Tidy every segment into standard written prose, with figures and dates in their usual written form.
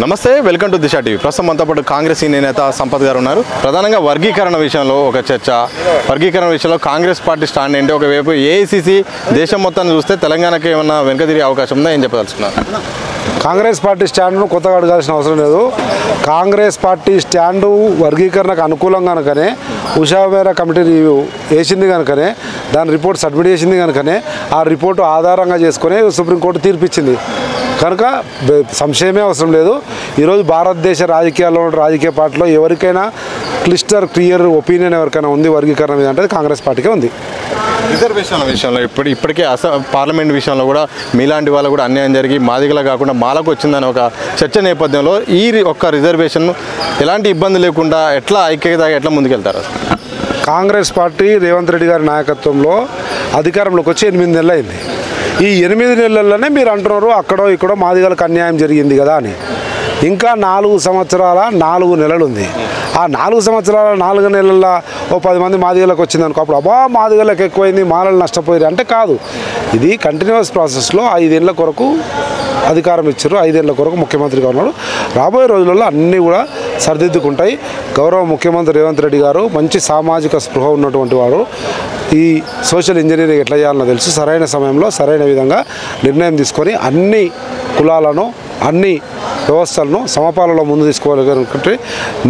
నమస్తే, welcome to Disha TV. ప్రస్తుతం మనతో పాటు కాంగ్రెస్ సీనియర్ నేత సంపత్ గారు ఉన్నారు. ప్రధానంగా వర్గీకరణ విషయంలో ఒక చర్చ. వర్గీకరణ విషయంలో కాంగ్రెస్ పార్టీ స్టాండ్ ఏంటి? ఒకవైపు ఏఐసీసీ దేశం మొత్తాన్ని చూస్తే తెలంగాణకి ఏమన్నా వెనకదిరిగే అవకాశం ఉందా? ఏం చెప్పదలుచుకున్నారు? కాంగ్రెస్ పార్టీ స్టాండ్ను కొత్తగా అడగాల్సిన అవసరం లేదు. కాంగ్రెస్ పార్టీ స్టాండు వర్గీకరణకు అనుకూలంగా కనుకనే ఉషా మేరా కమిటీ రివ్యూ వేసింది కనుకనే, దాని రిపోర్ట్ సబ్మిట్ చేసింది కనుకనే ఆ రిపోర్టు ఆధారంగా చేసుకుని సుప్రీంకోర్టు తీర్పిచ్చింది కనుక సంశయమే అవసరం లేదు. ఈరోజు భారతదేశ రాజకీయాల్లో రాజకీయ పార్టీలో ఎవరికైనా క్లియర్ ఒపీనియన్ ఎవరికైనా ఉంది వర్గీకరణ మీద అంటే కాంగ్రెస్ పార్టీకే ఉంది. రిజర్వేషన్ల విషయంలో ఇప్పటికే పార్లమెంట్ విషయంలో కూడా మీలాంటి వాళ్ళు కూడా అన్యాయం జరిగి మాదిగలా కాకుండా మాలకు వచ్చిందని ఒక చర్చ నేపథ్యంలో ఈ ఒక్క రిజర్వేషన్ ఎలాంటి ఇబ్బంది లేకుండా ఎట్లా ఐక్యత ఎట్లా ముందుకెళ్తారు? కాంగ్రెస్ పార్టీ రేవంత్ రెడ్డి గారి నాయకత్వంలో అధికారంలోకి వచ్చి 8 నెలలు అయింది. ఈ 8 నెలల్లోనే మీరు అంటున్నారు అక్కడో ఇక్కడో మాదిగలకు అన్యాయం జరిగింది కదా అని. ఇంకా 4 సంవత్సరాల 4 నెలలు ఉంది. ఆ 4 సంవత్సరాల 4 నెలల్లో ఓ 10 మంది మాదిగలకు వచ్చింది అనుకో, అప్పుడు అబ్బా మాదిగలకు ఎక్కువైంది, మాలలు నష్టపోయారు అంటే కాదు. ఇది కంటిన్యూస్ ప్రాసెస్లో 5 ఏళ్ళ కొరకు అధికారం ఇచ్చారు, 5 ఏళ్ళ కొరకు ముఖ్యమంత్రిగా ఉన్నాడు. రాబోయే రోజులలో అన్నీ కూడా సరిదిద్దుకుంటాయి. గౌరవ ముఖ్యమంత్రి రేవంత్ రెడ్డి గారు మంచి సామాజిక స్పృహ ఉన్నటువంటి వాడు. ఈ సోషల్ ఇంజనీరింగ్ ఎట్లా చేయాలనో తెలుసు. సరైన సమయంలో సరైన విధంగా నిర్ణయం తీసుకొని అన్ని కులాలను అన్ని వ్యవస్థలను సమపాలలో ముందు తీసుకోవాలనుకుంటే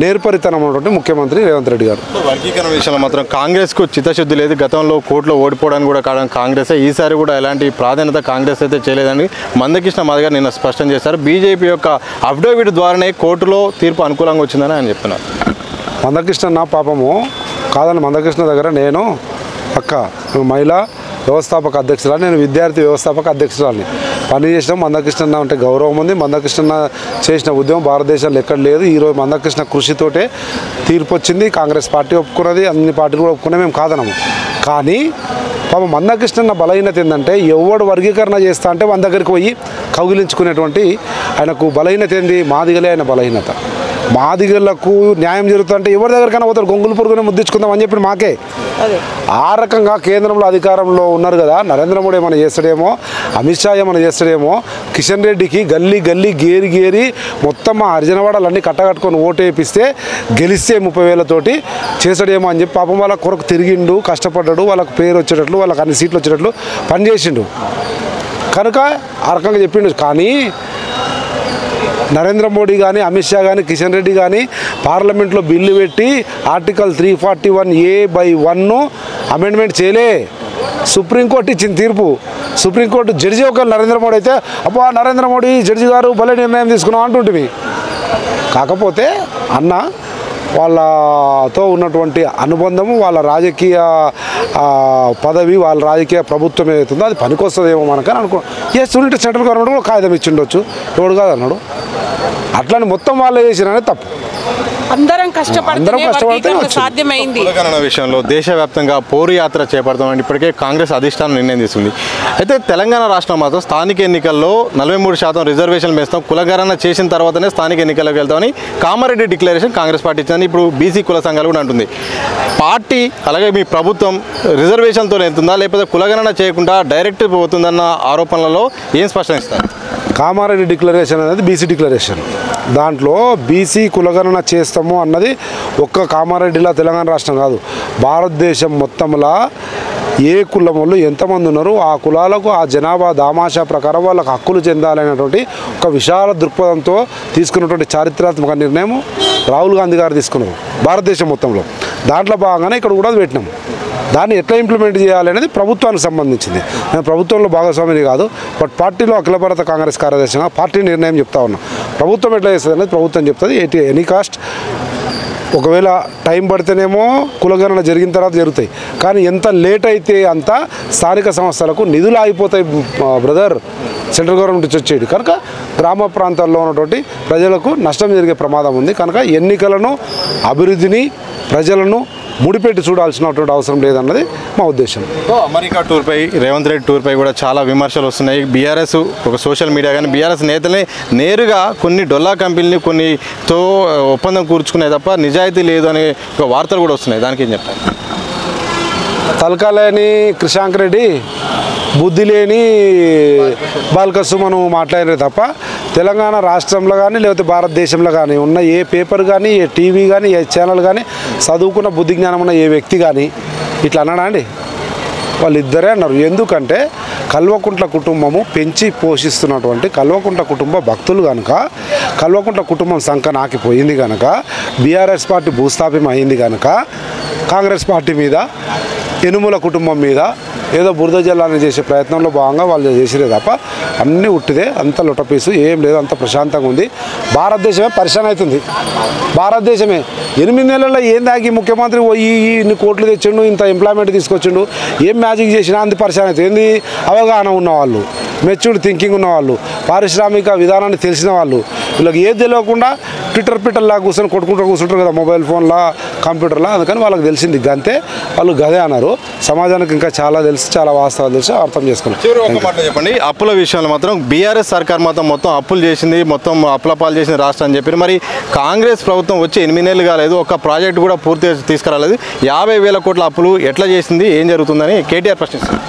నేర్పరితనం ఉన్నటువంటి ముఖ్యమంత్రి రేవంత్ రెడ్డి గారు. వర్గీకరణ విషయంలో మాత్రం కాంగ్రెస్కు చిత్తశుద్ధి లేదు. గతంలో కోర్టులో ఓడిపోవడానికి కూడా కారణం కాంగ్రెసే. ఈసారి కూడా ఎలాంటి ప్రాధాన్యత కాంగ్రెస్ అయితే చేయలేదని మందకృష్ణ మాదిగ గారు నిన్న స్పష్టం చేశారు. బీజేపీ యొక్క అఫిడవిట్ ద్వారానే కోర్టులో తీర్పు అనుకూలంగా వచ్చిందని ఆయన చెప్తున్నారు. మందకృష్ణ పాపము కాదని మందకృష్ణ దగ్గర నేను మహిళా వ్యవస్థాపక అధ్యక్షురాలు, నేను విద్యార్థి వ్యవస్థాపక అధ్యక్షురాలని పనిచేసినాం. మందకృష్ణ అంటే గౌరవం ఉంది. మందకృష్ణ చేసిన ఉద్యమం భారతదేశంలో ఎక్కడ లేదు. ఈరోజు మందకృష్ణ కృషితోటే తీర్పు వచ్చింది. కాంగ్రెస్ పార్టీ ఒప్పుకున్నది, అన్ని పార్టీలు కూడా ఒప్పుకునే మేము కాదనము. కానీ పాపం మందకృష్ణ బలహీనత ఏంటంటే ఎవడు వర్గీకరణ చేస్తా అంటే మన దగ్గరికి పోయి కౌగిలించుకునేటువంటి ఆయనకు బలహీనత ఏంది? మాదిగలే ఆయన బలహీనత. మాదిగలకు న్యాయం జరుగుతుందంటే ఎవరి దగ్గరికైనా పోతారు, గొంగులు పురుగునే ముద్దించుకుందాం అని చెప్పి మాకే. ఆ రకంగా కేంద్రంలో అధికారంలో ఉన్నారు కదా, నరేంద్ర మోడీ ఏమైనా చేస్తాడేమో, అమిత్ షా ఏమైనా చేస్తాడేమో, కిషన్ రెడ్డికి గల్లీ గేరి మొత్తం మా హరిజనవాడలన్నీ కట్టగట్టుకొని ఓటేపిస్తే గెలిస్తే 30,000తోటి చేస్తాడేమో అని చెప్పి పాపం వాళ్ళ కొరకు తిరిగిండు, కష్టపడ్డాడు, వాళ్ళకు పేరు వచ్చేటట్లు, వాళ్ళకి అన్ని సీట్లు వచ్చేటట్లు పనిచేసిండు కనుక ఆ రకంగా చెప్పిండు. కానీ నరేంద్ర మోడీ కానీ, అమిత్ షా కానీ, కిషన్ రెడ్డి కానీ పార్లమెంట్లో బిల్లు పెట్టి ఆర్టికల్ 341A/1 అమెండ్మెంట్ చేయలే. సుప్రీంకోర్టు ఇచ్చిన తీర్పు. సుప్రీంకోర్టు జడ్జి ఒక నరేంద్ర మోడీ అయితే అబ్బా నరేంద్ర మోడీ జడ్జి గారు భలే నిర్ణయం తీసుకున్నాం అంటుంటివి. కాకపోతే అన్న వాళ్ళతో ఉన్నటువంటి అనుబంధము, వాళ్ళ రాజకీయ పదవి, వాళ్ళ రాజకీయ ప్రభుత్వం ఏదైతుందో అది పనికొస్తుందేమో మనకని అనుకో. చేస్తుంటే సెంట్రల్ గవర్నమెంట్ కూడా కాగితం ఇచ్చిండొచ్చు, ఎవడు కాదు అన్నాడు. అట్లానే మొత్తం వాళ్ళే చేసిరనే తప్పు. అందరం కష్టపడితే సాధ్యమైంది. కులగణన విషయంలో దేశవ్యాప్తంగా పోరు యాత్ర చేపడతామని ఇప్పటికే కాంగ్రెస్ అధిష్టానం నిర్ణయం తీసుకుంది. అయితే తెలంగాణ రాష్ట్రం మాత్రం స్థానిక ఎన్నికల్లో 43% రిజర్వేషన్లు వేస్తాం, కులగణన చేసిన తర్వాతనే స్థానిక ఎన్నికలకు వెళ్తామని కామారెడ్డి డిక్లరేషన్ కాంగ్రెస్ పార్టీ ఇచ్చిందని ఇప్పుడు బీసీ కుల సంఘాలు కూడా అంటుంది. పార్టీ అలాగే మీ ప్రభుత్వం రిజర్వేషన్తో వెళ్తుందా లేకపోతే కులగణన చేయకుండా డైరెక్ట్ పోతుందన్న ఆరోపణలలో ఏం స్పష్టం ఇస్తారు? కామారెడ్డి డిక్లరేషన్ అనేది బీసీ డిక్లరేషన్. దాంట్లో బీసీ కులగణన చేస్తాము అన్నది ఒక్క కామారెడ్డిలా తెలంగాణ రాష్ట్రం కాదు, భారతదేశం మొత్తంలో ఏ కులం వాళ్ళు ఎంతమంది ఉన్నారు, ఆ కులాలకు ఆ జనాభా దామాషా ప్రకారం వాళ్ళకు హక్కులు చెందాలనేటువంటి ఒక విశాల దృక్పథంతో తీసుకున్నటువంటి చారిత్రాత్మక నిర్ణయం రాహుల్ గాంధీ గారు తీసుకున్నారు భారతదేశం మొత్తంలో. దాంట్లో భాగంగానే ఇక్కడ కూడా పెట్టినాం. దాన్ని ఎట్లా ఇంప్లిమెంట్ చేయాలి అనేది ప్రభుత్వానికి సంబంధించింది. నేను ప్రభుత్వంలో భాగస్వామిని కాదు, బట్ పార్టీలో అఖిల భారత కాంగ్రెస్ కార్యదర్శిగా పార్టీ నిర్ణయం చెప్తా ఉన్నా. ప్రభుత్వం ఎట్లా చేస్తుంది అనేది ప్రభుత్వం చెప్తుంది. ఎనీ కాస్ట్ ఒకవేళ టైం పడితేనేమో కులగణన జరిగిన తర్వాత జరుగుతాయి, కానీ ఎంత లేట్ అయితే అంత స్థానిక సంస్థలకు నిధులు ఆగిపోతాయి బ్రదర్. సెంట్రల్ గవర్నమెంట్ వచ్చేది కనుక గ్రామ ప్రాంతాల్లో ఉన్నటువంటి ప్రజలకు నష్టం జరిగే ప్రమాదం ఉంది. కనుక ఎన్నికలను, అభివృద్ధిని, ప్రజలను ముడిపెట్టి చూడాల్సినటువంటి అవసరం లేదన్నది మా ఉద్దేశం. అమెరికా టూర్పై రేవంత్ రెడ్డి టూర్పై కూడా చాలా విమర్శలు వస్తున్నాయి. బీఆర్ఎస్ ఒక సోషల్ మీడియా కానీ బీఆర్ఎస్ నేతలే నేరుగా కొన్ని డొల్లా కంపెనీని కొన్నితో ఒప్పందం కూర్చుకునే తప్ప నిజాయితీ లేదు అనే ఒక వార్తలు కూడా వస్తున్నాయి. దానికి ఏం చెప్తారు? తలకాలేని కృషాంక్ రెడ్డి బుద్ధి లేని బాల్కసు మనం మాట్లాడినది తప్ప తెలంగాణ రాష్ట్రంలో కానీ లేకపోతే భారతదేశంలో కానీ ఉన్న ఏ పేపర్ కానీ ఏ టీవీ కానీ ఏ ఛానల్ కానీ చదువుకున్న బుద్ధి జ్ఞానం ఉన్న ఏ వ్యక్తి కానీ ఇట్లా అన్నాడా అండి? వాళ్ళిద్దరే అన్నారు. ఎందుకంటే కల్వకుంట్ల కుటుంబము పెంచి పోషిస్తున్నటువంటి కల్వకుంట్ల కుటుంబ భక్తులు కనుక, కల్వకుంట్ల కుటుంబం సంఖ నాకిపోయింది కనుక, బీఆర్ఎస్ పార్టీ భూస్థాపం అయింది కనుక కాంగ్రెస్ పార్టీ మీద, యనుమల కుటుంబం మీద ఏదో బురద జల్లాన్ని చేసే ప్రయత్నంలో భాగంగా వాళ్ళు చేసిరే తప్ప అన్నీ ఉట్టిదే. అంత లొటపీసు ఏం లేదు, అంత ప్రశాంతంగా ఉంది. భారతదేశమే పరిశాన్ అవుతుంది. భారతదేశమే 8 నెలల్లో ఏం దాగి ముఖ్యమంత్రి ఇన్ని కోట్లు తెచ్చిండు, ఇంత ఎంప్లాయ్మెంట్ తీసుకొచ్చిండు, ఏం మ్యాజిక్ చేసినా అంత పరిశాన్ అవుతుంది. ఏంది అవగాహన ఉన్నవాళ్ళు, మెచ్యూర్డ్ థింకింగ్ ఉన్నవాళ్ళు, పారిశ్రామిక విధానాన్ని తెలిసిన వాళ్ళు, వీళ్ళకి ఏది తెలియకుండా ట్విట్టర్లా కూర్చొని కూర్చుంటారు కదా మొబైల్ ఫోన్లా కంప్యూటర్లా. అందుకని వాళ్ళకి తెలిసింది గంతే, వాళ్ళు గదే అన్నారు. సమాజానికి ఇంకా చాలా తెలుసు, చాలా వాస్తవాలు తెలుసు, అర్థం చేసుకోవాలి. చెప్పండి, అప్పుల విషయంలో మాత్రం బీఆర్ఎస్ సర్కార్ మొత్తం అప్పులు చేసింది, మొత్తం అప్పుల పాలు చేసింది రాష్ట్రం అని చెప్పి, మరి కాంగ్రెస్ ప్రభుత్వం వచ్చి 8 నెలలు కాలేదు, ఒక్క ప్రాజెక్ట్ కూడా పూర్తిగా తీసుకురాలేదు, 50,000 కోట్ల అప్పులు ఎట్లా చేసింది, ఏం జరుగుతుందని కేటీఆర్ ప్రశ్నిస్తారు.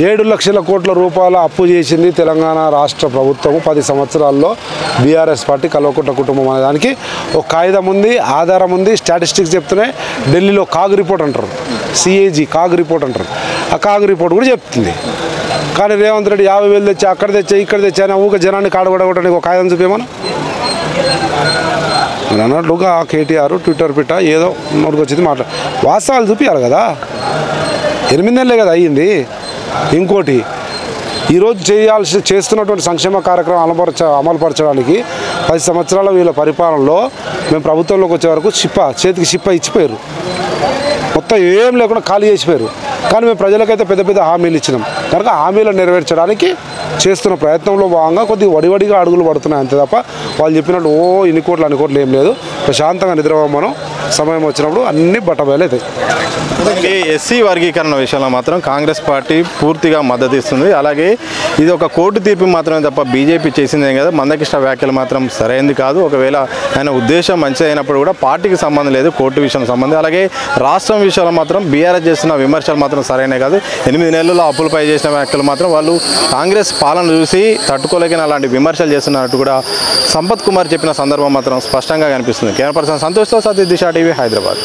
7 లక్షల కోట్ల రూపాయల అప్పు చేసింది తెలంగాణ రాష్ట్ర ప్రభుత్వం 10 సంవత్సరాల్లో. బీఆర్ఎస్ పార్టీ కల్వకుంట్ల కుటుంబం అనే దానికి ఒక కాగితం ఉంది, ఆధారం ఉంది, స్టాటిస్టిక్స్ చెప్తున్నాయి. ఢిల్లీలో కాగ్ రిపోర్ట్ అంటారు, సిఏజీ కాగ్ రిపోర్ట్ అంటారు. ఆ కాగ్ రిపోర్ట్ కూడా చెప్తుంది. కానీ రేవంత్ రెడ్డి 50,000 తెచ్చా, అక్కడ తెచ్చా, ఇక్కడ తెచ్చా అని ఊక జనాన్ని కాడగొడగొట్టడానికి ఒక కాగితం చూపేమన్నా అన్నట్లుగా కేటీఆర్ ట్విట్టర్ పిట్ట ఏదో నోటికి వచ్చింది మాట్లాడు. వాస్తవాలు చూపించాలి కదా. 8 నెలలే కదా అయ్యింది. ఇంకోటి, ఈరోజు చేస్తున్నటువంటి సంక్షేమ కార్యక్రమం అమలుపరచడానికి 10 సంవత్సరాల వీళ్ళ పరిపాలనలో మేము ప్రభుత్వంలోకి వచ్చే వరకు చేతికి చిప్ప ఇచ్చిపోయారు. మొత్తం ఏం లేకుండా ఖాళీ చేసిపోయారు. కానీ మేము ప్రజలకైతే పెద్ద పెద్ద హామీలు ఇచ్చినాం కనుక హామీలను నెరవేర్చడానికి చేస్తున్న ప్రయత్నంలో భాగంగా కొద్దిగా వడివడిగా అడుగులు పడుతున్నాయి అంతే తప్ప వాళ్ళు చెప్పినట్టు ఇన్ని కోట్లు అన్ని కోట్లు ఏం లేదు. ప్రశాంతంగా నిద్రపోమనం సమయం వచ్చినప్పుడు అన్ని బట్టబయలవుతాయి. ఎస్సీ వర్గీకరణ విషయంలో మాత్రం కాంగ్రెస్ పార్టీ పూర్తిగా మద్దతు ఇస్తుంది. అలాగే ఇది ఒక కోర్టు తీర్పు మాత్రమే తప్ప బీజేపీ చేసిందే కదా. మందకృష్ణ వ్యాఖ్యలు మాత్రం సరైనది కాదు. ఒకవేళ ఆయన ఉద్దేశం మంచిది అయినప్పుడు కూడా పార్టీకి సంబంధం లేదు, కోర్టు విషయం సంబంధం. అలాగే రాష్ట్రం విషయంలో మాత్రం బీఆర్ఎస్ చేస్తున్న విమర్శలు మాత్రం సరైనవి కాదు. 8 నెలల్లో అప్పులపై చేసిన వ్యాఖ్యలు మాత్రం వాళ్ళు కాంగ్రెస్ పాలన చూసి తట్టుకోలేక అలాంటి విమర్శలు చేస్తున్నట్టు కూడా సంపత్ కుమార్ చెప్పిన సందర్భం మాత్రం స్పష్టంగా కనిపిస్తుంది. కెమెరా పర్సన్ సంతోష్తో సతీష్, దిశ టీవీ, హైదరాబాద్.